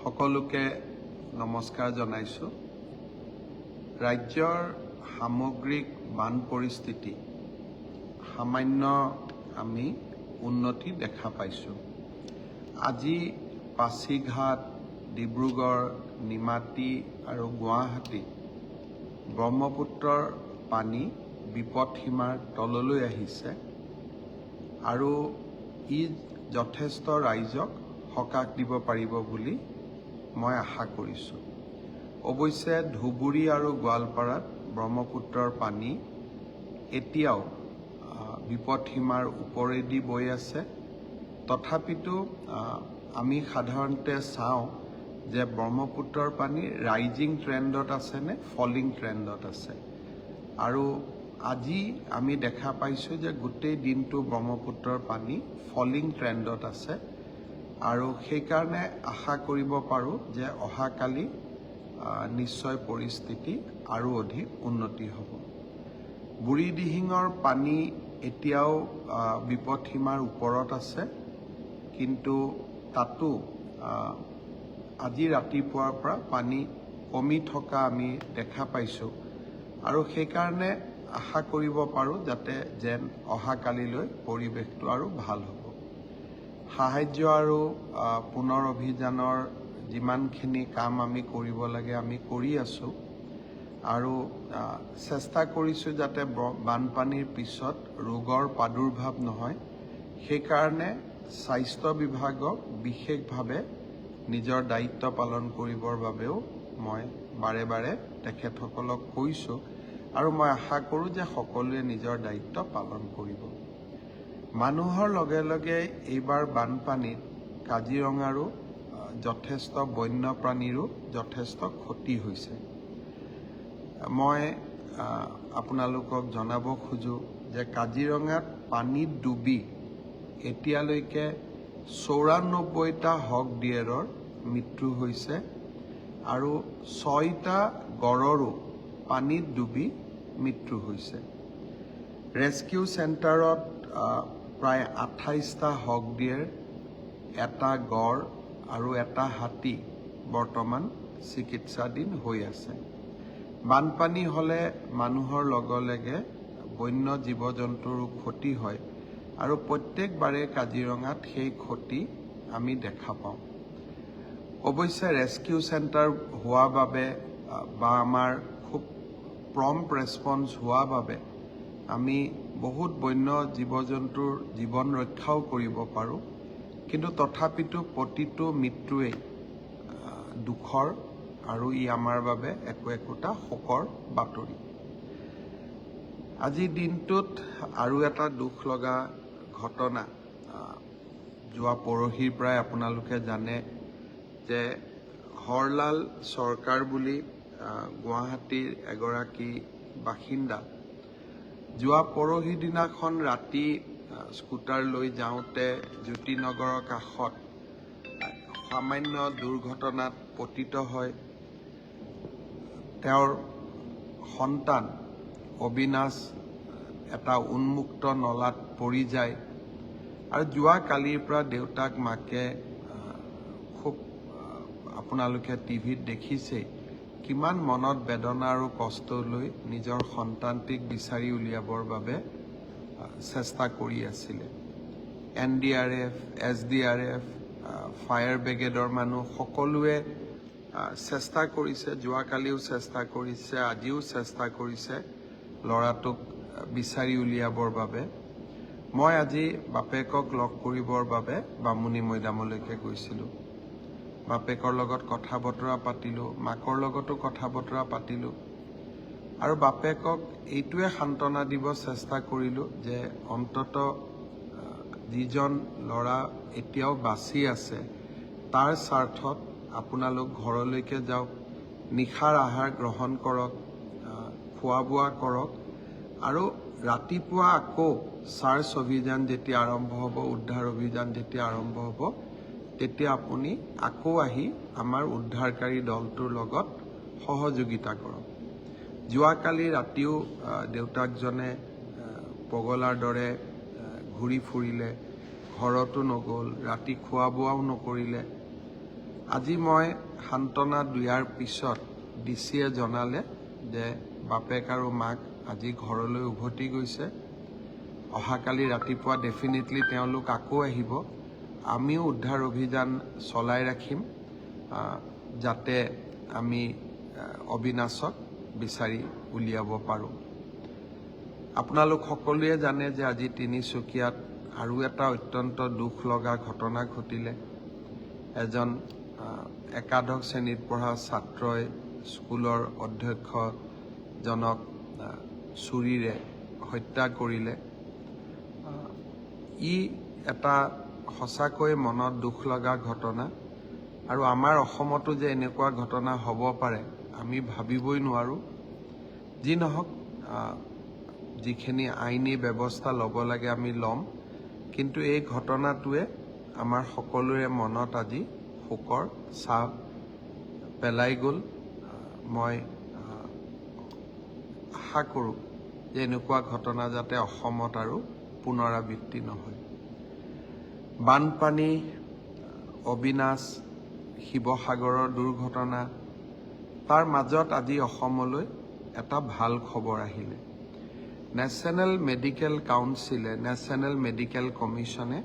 সকলোকে নমস্কাৰ জনাইছো। ৰাজ্যৰ সামগ্ৰিক বান পৰিস্থিতি সামান্য আমি উন্নতি দেখা পাইছো। আজি পাছিঘাট, ডিব্ৰুগড়, নিমাতী আৰু গুৱাহাটী ব্ৰহ্মপুত্ৰৰ পানী বিপদসীমাৰ তললৈ আহিছে আৰু ই যথেষ্ট ৰাইজক সকাহ দিব পাৰিব বুলি মই আশা কৰিছোঁ। অৱশ্যে ধুবুৰী আৰু গোৱালপাৰাত ব্ৰহ্মপুত্ৰৰ পানী এতিয়াও বিপদসীমাৰ ওপৰেদি বৈ আছে। তথাপিতো আমি সাধাৰণতে চাওঁ যে ব্ৰহ্মপুত্ৰৰ পানী ৰাইজিং ট্ৰেণ্ডত আছে নে ফলিং ট্ৰেণ্ডত আছে। আৰু আজি আমি দেখা পাইছোঁ যে গোটেই দিনটো ব্ৰহ্মপুত্ৰৰ পানী ফলিং ট্ৰেণ্ডত আছে আৰু সেইকাৰণে আশা কৰিব পাৰোঁ যে অহাকালি নিশ্চয় পৰিস্থিতি আৰু অধিক উন্নতি হ'ব। বুঢ়ীদিহিঙৰ পানী এতিয়াও বিপদসীমাৰ ওপৰত আছে, কিন্তু তাতো আজি ৰাতিপুৱাৰ পৰা পানী কমি থকা আমি দেখা পাইছোঁ আৰু সেইকাৰণে আশা কৰিব পাৰোঁ যাতে যেন অহাকালিলৈ পৰিৱেশটো আৰু ভাল হ'ব। সাহায্য আৰু পুনৰ অভিযানৰ যিমানখিনি কাম আমি কৰিব লাগে আমি কৰি আছোঁ আৰু চেষ্টা কৰিছোঁ যাতে বানপানীৰ পিছত ৰোগৰ প্ৰাদুৰ্ভাৱ নহয়। সেইকাৰণে স্বাস্থ্য বিভাগক বিশেষভাৱে নিজৰ দায়িত্ব পালন কৰিবৰ বাবেও মই বাৰে বাৰে তেখেতসকলক কৈছোঁ আৰু মই আশা কৰোঁ যে সকলোৱে নিজৰ দায়িত্ব পালন কৰিব। মানুহৰ লগে লগে এইবাৰ বানপানীত কাজিৰঙাৰো যথেষ্ট বন্যপ্ৰাণীৰো যথেষ্ট ক্ষতি হৈছে। মই আপোনালোকক জনাব খোজোঁ যে কাজিৰঙাত পানীত ডুবি এতিয়ালৈকে ৯৪টা হক ডিয়েৰৰ মৃত্যু হৈছে আৰু ৬টা গড়ৰো পানীত ডুবি মৃত্যু হৈছে। ৰেস্কিউ চেণ্টাৰত প্ৰায় ২৮টা হক ডিয়েৰ, এটা গড় আৰু এটা হাতী বৰ্তমান চিকিৎসাধীন হৈ আছে। বানপানী হ'লে মানুহৰ লগে লগে বন্য জীৱ জন্তুৰো ক্ষতি হয় আৰু প্ৰত্যেকবাৰে কাজিৰঙাত সেই ক্ষতি আমি দেখা পাওঁ। অৱশ্যে ৰেস্কিউ চেণ্টাৰ হোৱা বাবে বা আমাৰ খুব প্ৰম্প্ট ৰেছপন্স হোৱা বাবে আমি বহুত বন্য জীৱ জন্তুৰ জীৱন ৰক্ষাও কৰিব পাৰোঁ, কিন্তু তথাপিতো প্ৰতিটো মৃত্যুৱেই দুখৰ আৰু ই আমাৰ বাবে একোটা শোকৰ বাতৰি। আজিৰ দিনটোত আৰু এটা দুখ লগা ঘটনা যোৱা পৰহিৰ পৰাই আপোনালোকে জানে যে হৰলাল চৰকাৰ বুলি গুৱাহাটীৰ এগৰাকী বাসিন্দা যোৱা পৰহি দিনাখন ৰাতি স্কুটাৰ লৈ যাওঁতে জ্যোতিনগৰৰ কাষত সামান্য দুৰ্ঘটনাত পতিত হয়। তেওঁৰ সন্তান অবিনাশ এটা উন্মুক্ত নলাত পৰি যায় আৰু যোৱা কালিৰ পৰা দেউতাক মাকে খুব আপোনালোকে টিভিত দেখিছেই কিমান মনত বেদনা আৰু কষ্ট লৈ নিজৰ সন্তানটিক বিচাৰি উলিয়াবৰ বাবে চেষ্টা কৰি আছিলে। NDRF, SDRF, ফায়াৰ ব্ৰিগেডৰ মানুহ সকলোৱে চেষ্টা কৰিছে, যোৱাকালিও চেষ্টা কৰিছে, আজিও চেষ্টা কৰিছে ল'ৰাটোক বিচাৰি উলিয়াবৰ বাবে। মই আজি বাপেকক লগ কৰিবৰ বাবে বামুণী মৈদামলৈকে গৈছিলোঁ। বাপেকৰ লগত কথা বতৰা পাতিলোঁ, মাকৰ লগতো কথা বতৰা পাতিলোঁ আৰু বাপেকক এইটোৱে সান্তনা দিব চেষ্টা কৰিলোঁ যে অন্তত যিজন ল'ৰা এতিয়াও বাচি আছে তাৰ স্বাৰ্থত আপোনালোক ঘৰলৈকে যাওক, নিশাৰ আহাৰ গ্ৰহণ কৰক, খোৱা বোৱা কৰক আৰু ৰাতিপুৱা আকৌ চাৰ্চ অভিযান যেতিয়া আৰম্ভ হ'ব, উদ্ধাৰ অভিযান যেতিয়া আৰম্ভ হ'ব, তেতিয়া আপুনি আকৌ আহি আমাৰ উদ্ধাৰকাৰী দলটোৰ লগত সহযোগিতা কৰক। যোৱাকালি ৰাতিও দেউতাকজনে পগলাৰ দৰে ঘূৰি ফুৰিলে, ঘৰতো নগ'ল, ৰাতি খোৱা বোৱাও নকৰিলে আজি মই সান্তনা দিয়াৰ পিছত ডিচিয়ে জনালে যে বাপেক আৰু মাক আজি ঘৰলৈ উভতি গৈছে। অহাকালি ৰাতিপুৱা ডেফিনেটলি তেওঁলোক আকৌ আহিব। আমিও উদ্ধাৰ অভিযান চলাই ৰাখিম যাতে আমি অবিনাশক বিচাৰি উলিয়াব পাৰোঁ। আপোনালোক সকলোৱে জানে যে আজি তিনিচুকীয়াত আৰু এটা অত্যন্ত দুখ লগা ঘটনা ঘটিলে। এজন একাদশ শ্ৰেণীত পঢ়া ছাত্ৰই স্কুলৰ অধ্যক্ষজনক ছুৰীৰে হত্যা কৰিলে। ই এটা সঁচাকৈ মনত দুখ লগা ঘটনা আৰু আমাৰ অসমতো যে এনেকুৱা ঘটনা হ'ব পাৰে আমি ভাবিবই নোৱাৰোঁ। যি নহওক যিখিনি আইনী ব্যৱস্থা ল'ব লাগে আমি ল'ম, কিন্তু এই ঘটনাটোৱে আমাৰ সকলোৰে মনত আজি শোকৰ ছাপ পেলাই গ'ল। মই আশা কৰোঁ যে এনেকুৱা ঘটনা যাতে অসমত আৰু পুনৰাবৃত্তি নহয়। বানপানী, অবিনাশ, শিৱসাগৰৰ দুৰ্ঘটনা, তাৰ মাজত আজি অসমলৈ এটা ভাল খবৰ আহিলে। নেশ্যনেল মেডিকেল কাউন্সিলে, নেশ্যনেল মেডিকেল কমিশ্যনে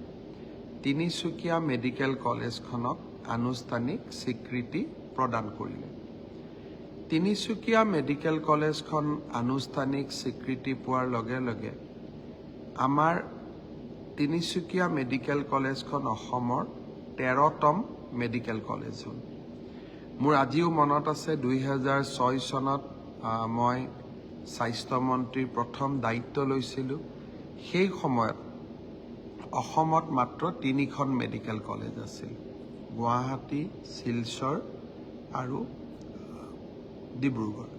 তিনিচুকীয়া মেডিকেল কলেজখনক আনুষ্ঠানিক স্বীকৃতি প্ৰদান কৰিলে। তিনিচুকীয়া মেডিকেল কলেজখন আনুষ্ঠানিক স্বীকৃতি পোৱাৰ লগে লগে আমাৰ তিনিচুকীয়া মেডিকেল কলেজখন অসমৰ 13তম মেডিকেল কলেজ হ'ল। মোৰ আজিও মনত আছে 2006 চনত মই স্বাস্থ্যমন্ত্ৰীৰ প্ৰথম দায়িত্ব লৈছিলোঁ। সেই সময়ত অসমত মাত্ৰ 3খন মেডিকেল কলেজ আছিল, গুৱাহাটী, শিলচৰ আৰু ডিব্ৰুগড়।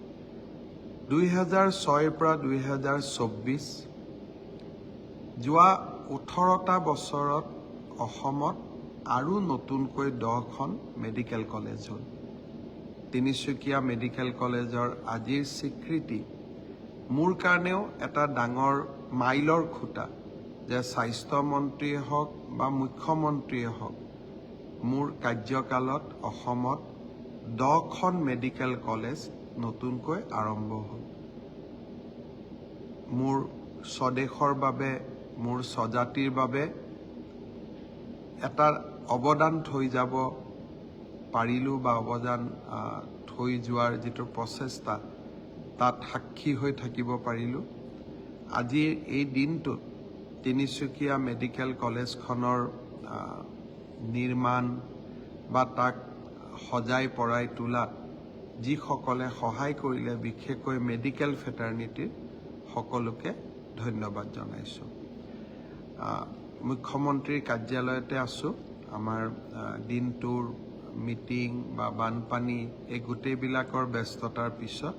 2006ৰ পৰা 2024 যোৱা 18টা বছৰত অসমত আৰু নতুনকৈ 10খন মেডিকেল কলেজ হ'ল। তিনিচুকীয়া মেডিকেল কলেজৰ আজিৰ স্বীকৃতি মোৰ কাৰণেও এটা ডাঙৰ মাইলৰ খুঁটা যে স্বাস্থ্যমন্ত্ৰীয়ে হওক বা মুখ্যমন্ত্ৰীয়ে হওক মোৰ কাৰ্যকালত অসমত 10খন মেডিকেল কলেজ নতুনকৈ আৰম্ভ হ'ল। মোৰ স্বদেশৰ বাবে, মোৰ স্বজাতিৰ বাবে এটা অৱদান থৈ যাব পাৰিলোঁ বা অৱদান থৈ যোৱাৰ যিটো প্ৰচেষ্টা তাত সাক্ষী হৈ থাকিব পাৰিলোঁ। আজিৰ এই দিনটোত তিনিচুকীয়া মেডিকেল কলেজখনৰ নিৰ্মাণ বা তাক সজাই পৰাই তোলাত যিসকলে সহায় কৰিলে, বিশেষকৈ মেডিকেল ফেটাৰ্নিটিৰ সকলোকে ধন্যবাদ জনাইছোঁ। মুখ্যমন্ত্ৰীৰ কাৰ্যালয়তে আছোঁ। আমাৰ দিনটোৰ মিটিং বা বানপানী এই গোটেইবিলাকৰ ব্যস্ততাৰ পিছত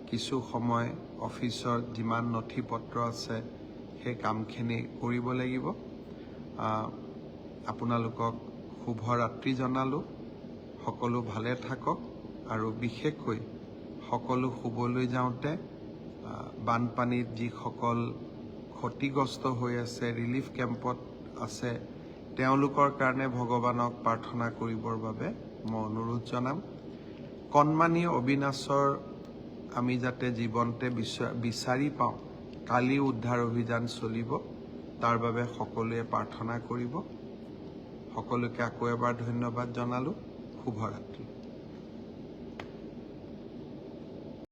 কিছু সময় অফিচৰ যিমান নথি পত্ৰ আছে সেই কামখিনি কৰিব লাগিব। আপোনালোকক শুভৰাত্ৰি জনালোঁ। সকলো ভালে থাকক আৰু বিশেষকৈ সকলো শুবলৈ যাওঁতে বানপানীত যিসকল ক্ষতিগ্ৰস্ত হৈ আছে, ৰিলিফ কেম্পত আছে, তেওঁলোকৰ কাৰণে ভগৱানক প্ৰাৰ্থনা কৰিবৰ বাবে মই অনুৰোধ জনাম। কণমানি অবিনাশৰ আমি যাতে জীৱনতে বিচাৰি পাওঁ, কালি উদ্ধাৰ অভিযান চলিব, তাৰ বাবে সকলোৱে প্ৰাৰ্থনা কৰিব। সকলোকে আকৌ এবাৰ ধন্যবাদ জনালোঁ। শুভৰাত্ৰি।